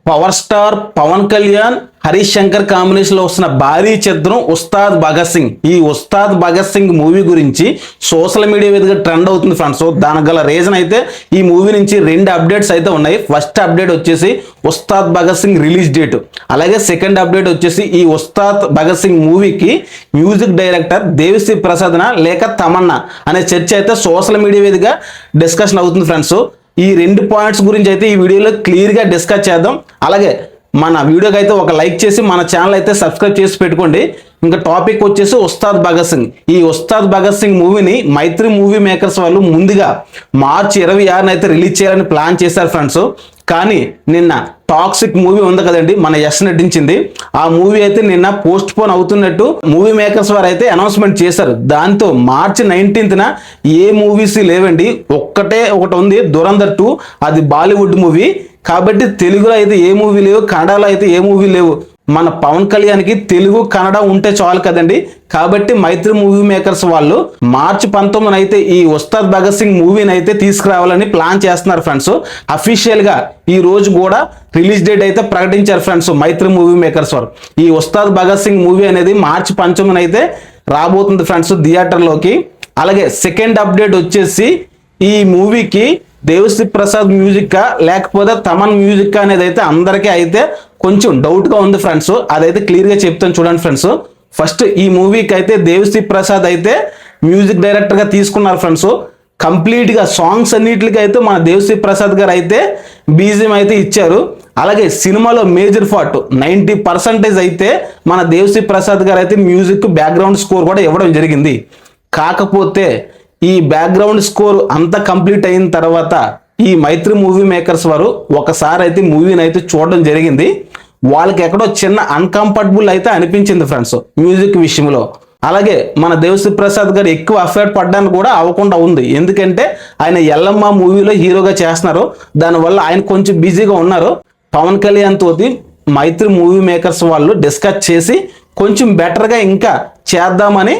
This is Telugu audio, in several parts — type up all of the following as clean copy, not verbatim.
Power star Pawan Kalyan Harish Shankar combination లో వస్తున్న భారీ చిత్రం ఉస్తాద్ భగత్ సింగ్. ఈ ఉస్తాద్ భగత్ సింగ్ మూవీ గురించి సోషల్ మీడియా మీదుగా ట్రెండ్ అవుతుంది ఫ్రెండ్స్. సో దానికి గల రీజన్ అయితే ఈ మూవీ నుంచి 2 అప్డేట్స్ అయితే ఉన్నాయి. ఫస్ట్ అప్డేట్ వచ్చేసి ఉస్తాద్ భగత్ సింగ్ రిలీజ్ డేట్, అలాగే సెకండ్ అప్డేట్ వచ్చేసి ఈ ఉస్తాద్ భగత్ సింగ్ మూవీకి మ్యూజిక్ డైరెక్టర్ దేవిశ్రీ ప్రసాద్నా లేక తమన్నా అనే చర్చ అయితే సోషల్ మీడియా మీదుగా డిస్కషన్ అవుతుంది ఫ్రెండ్స్. ఈ 2 పాయింట్స్ గురించి అయితే ఈ వీడియోలో క్లియర్గా డిస్కస్ చేద్దాం. అలాగే మన వీడియోకి అయితే ఒక లైక్ చేసి మన ఛానల్ అయితే సబ్స్క్రైబ్ చేసి పెట్టుకోండి. ఇంకా టాపిక్ వచ్చేసి ఉస్తాద్ భగత్ సింగ్. ఈ ఉస్తాద్ భగత్ సింగ్ మూవీని మైత్రి మూవీ మేకర్స్ వాళ్ళు ముందుగా మార్చి 26న అయితే రిలీజ్ చేయాలని ప్లాన్ చేశారు ఫ్రెండ్స్. కానీ నిన్న టాక్సిక్ మూవీ ఉంది కదండి, మన యశ్ నటించింది, ఆ మూవీ అయితే నిన్న పోస్ట్ పోన్ అవుతున్నట్టు మూవీ మేకర్స్ వారు అయితే అనౌన్స్మెంట్ చేశారు. దాంతో మార్చి 19న ఏ మూవీస్ లేవండి, ఒకటి ఉంది దురంధర్ 2, అది బాలీవుడ్ మూవీ కాబట్టి తెలుగులో అయితే ఏ మూవీ లేవు, కన్నడలో అయితే ఏ మూవీ లేవు. మన పవన్ కళ్యాణ్కి తెలుగు కన్నడ ఉంటే చాలు కదండి. కాబట్టి మైత్రి మూవీ మేకర్స్ వాళ్ళు మార్చి 19న అయితే ఈ ఉస్తాద్ భగత్ సింగ్ మూవీని అయితే తీసుకురావాలని ప్లాన్ చేస్తున్నారు ఫ్రెండ్స్. అఫీషియల్ గా ఈ రోజు కూడా రిలీజ్ డేట్ అయితే ప్రకటించారు ఫ్రెండ్స్ మైత్రి మూవీ మేకర్స్ వారు. ఈ ఉస్తాద్ భగత్ సింగ్ మూవీ అనేది మార్చి 19న అయితే రాబోతుంది ఫ్రెండ్స్ థియేటర్లోకి. అలాగే సెకండ్ అప్డేట్ వచ్చేసి ఈ మూవీకి దేవిశ్రీ ప్రసాద్ మ్యూజిక్ లేకపోతే తమన్ మ్యూజిక్ అనేది అయితే అందరికీ అయితే కొంచెం డౌట్ గా ఉంది ఫ్రెండ్స్. అదైతే క్లియర్ గా చెప్తాను చూడండి ఫ్రెండ్స్. ఫస్ట్ ఈ మూవీకి అయితే దేవిశ్రీ ప్రసాద్ అయితే మ్యూజిక్ డైరెక్టర్ గా తీసుకున్నారు ఫ్రెండ్స్. కంప్లీట్ గా సాంగ్స్ అన్నిటికి అయితే మన దేవిశ్రీ ప్రసాద్ గారు అయితే బీజిఎం అయితే ఇచ్చారు. అలాగే సినిమాలో మేజర్ పార్ట్ 90% అయితే మన దేవిశ్రీ ప్రసాద్ గారు అయితే మ్యూజిక్ బ్యాక్గ్రౌండ్ స్కోర్ కూడా ఇవ్వడం జరిగింది. కాకపోతే ఈ బ్యాక్గ్రౌండ్ స్కోర్ అంతా కంప్లీట్ అయిన తర్వాత ఈ మైత్రి మూవీ మేకర్స్ వారు ఒకసారి అయితే మూవీని అయితే చూడడం జరిగింది. వాళ్ళకి ఎక్కడో చిన్న అన్కంఫర్టబుల్ అయితే అనిపించింది ఫ్రెండ్స్ మ్యూజిక్ విషయంలో. అలాగే మన దేవిశ్రీ ప్రసాద్ గారు ఎక్కువ అఫెక్ట్ పడడానికి కూడా అవ్వకుండా ఉంది. ఎందుకంటే ఆయన ఎల్లమ్మ మూవీలో హీరోగా చేస్తున్నారు, దానివల్ల ఆయన కొంచెం బిజీగా ఉన్నారు. పవన్ కళ్యాణ్ తోటి మైత్రి మూవీ మేకర్స్ వాళ్ళు డిస్కస్ చేసి కొంచెం బెటర్గా ఇంకా చేద్దామని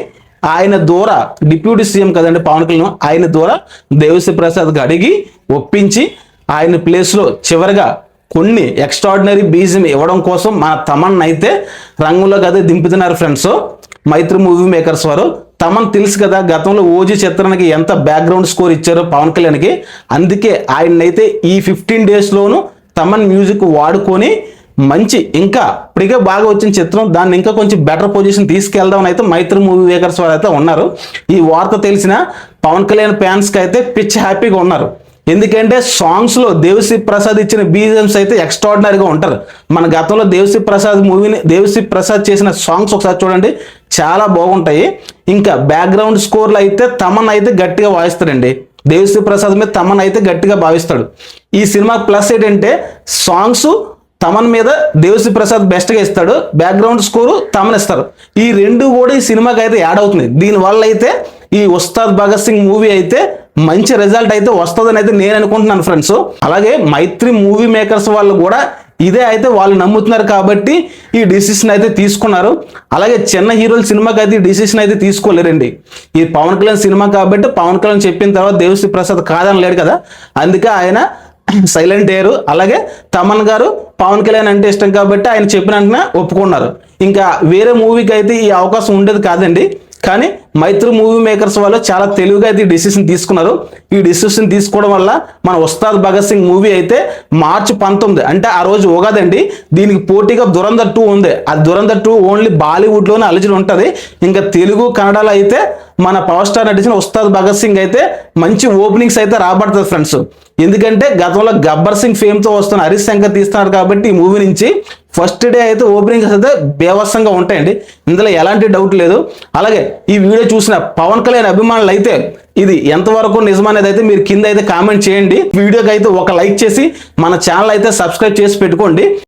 ఆయన ద్వారా డిప్యూటీ సీఎం కదండి పవన్ కళ్యాణ్, ఆయన ద్వారా దేవిశ్రీ ప్రసాద్కి అడిగి ఒప్పించి ఆయన ప్లేస్లో చివరిగా కొన్ని ఎక్స్ట్రాడినరీ బీజిఎం ఇవ్వడం కోసం మన తమన్ అయితే రంగంలోకి అయితే దింపుతున్నారు ఫ్రెండ్స్ మైత్రి మూవీ మేకర్స్ వారు. తమన్ తెలుసు కదా, గతంలో ఓజీ చిత్రానికి ఎంత బ్యాక్గ్రౌండ్ స్కోర్ ఇచ్చారో పవన్ కళ్యాణ్కి. అందుకే ఆయనైతే ఈ 15 డేస్లోనూ తమన్ మ్యూజిక్ వాడుకొని మంచి ఇంకా ఇప్పటికే బాగా వచ్చిన చిత్రం దాన్ని ఇంకా కొంచెం బెటర్ పొజిషన్ తీసుకెళ్దామని అయితే మైత్రి మూవీ మేకర్స్ వారు అయితే ఉన్నారు. ఈ వార్త తెలిసిన పవన్ కళ్యాణ్ ఫ్యాన్స్కి అయితే పిచ్చి హ్యాపీగా ఉన్నారు. ఎందుకంటే సాంగ్స్ లో దేవిశ్రీ ప్రసాద్ ఇచ్చిన బీజిఎమ్స్ అయితే ఎక్స్ట్రాడినరీగా ఉంటారు. మన గతంలో దేవిశ్రీ ప్రసాద్ చేసిన సాంగ్స్ ఒకసారి చూడండి, చాలా బాగుంటాయి. ఇంకా బ్యాక్గ్రౌండ్ స్కోర్లు అయితే తమన్ అయితే గట్టిగా వాయిస్తాడండి. దేవిశ్రీ ప్రసాద్ మీద తమన్ అయితే గట్టిగా భావిస్తాడు. ఈ సినిమా ప్లస్ ఏంటంటే సాంగ్స్ తమన్ మీద దేవిశ్రీ ప్రసాద్ బెస్ట్గా ఇస్తాడు, బ్యాక్గ్రౌండ్ స్కోరు తమన్ ఇస్తారు. ఈ 2 కూడా ఈ సినిమాకి అయితే యాడ్ అవుతుంది. దీనివల్ల అయితే ఈ ఉస్తాద్ భగత్ సింగ్ మూవీ అయితే మంచి రిజల్ట్ అయితే వస్తుందని అయితే నేను అనుకుంటున్నాను ఫ్రెండ్స్. అలాగే మైత్రి మూవీ మేకర్స్ వాళ్ళు కూడా ఇదే అయితే వాళ్ళు నమ్ముతున్నారు కాబట్టి ఈ డిసిషన్ అయితే తీసుకున్నారు. అలాగే చిన్న హీరోల సినిమాకి అయితే ఈ డిసిషన్ అయితే తీసుకోలేరండి. ఈ పవన్ కళ్యాణ్ సినిమా కాబట్టి పవన్ కళ్యాణ్ చెప్పిన తర్వాత దేవిశ్రీ ప్రసాద్ కాదని లేడు కదా, అందుకే ఆయన సైలెంట్ అయ్యారు. అలాగే తమన్ గారు పవన్ కళ్యాణ్ అంటే ఇష్టం కాబట్టి ఆయన చెప్పిన వెంటనే ఒప్పుకున్నారు. ఇంకా వేరే మూవీకి అయితే ఈ అవకాశం ఉండేది కాదండి. కానీ మైత్రి మూవీ మేకర్స్ వాళ్ళు చాలా తెలివిగా అయితే ఈ డిసిషన్ తీసుకున్నారు. ఈ డిసిషన్ తీసుకోవడం వల్ల మన ఉస్తాద్ భగత్ సింగ్ మూవీ అయితే మార్చి 19 అంటే ఆ రోజు ఉగాదండి, దీనికి పోటీగా దురంధర్ 2 ఉంది. ఆ దురంధర్ 2 ఓన్లీ బాలీవుడ్లోనే అలిజిడ్ ఉంటుంది. ఇంకా తెలుగు కన్నడలో అయితే మన పవర్ స్టార్ నటించిన ఉస్తాద్ భగత్ సింగ్ అయితే మంచి ఓపెనింగ్స్ అయితే రాబడుతుంది ఫ్రెండ్స్. ఎందుకంటే గతంలో గబ్బర్ సింగ్ ఫేమ్తో వస్తున్న హరీష్ శంకర్ తీస్తున్నారు కాబట్టి ఈ మూవీ నుంచి ఫస్ట్ డే అయితే ఓపెనింగ్స్ అయితే బేవస్సంగా ఉంటాయండి, ఇందులో ఎలాంటి డౌట్ లేదు. అలాగే ఈ వీడియో చూసిన పవన్ కళ్యాణ్ అభిమానులు అయితే ఇది ఎంతవరకు నిజమనేది అయితే మీరు కింద అయితే కామెంట్ చేయండి. వీడియోకి అయితే ఒక లైక్ చేసి మన ఛానల్ అయితే సబ్స్క్రైబ్ చేసి పెట్టుకోండి.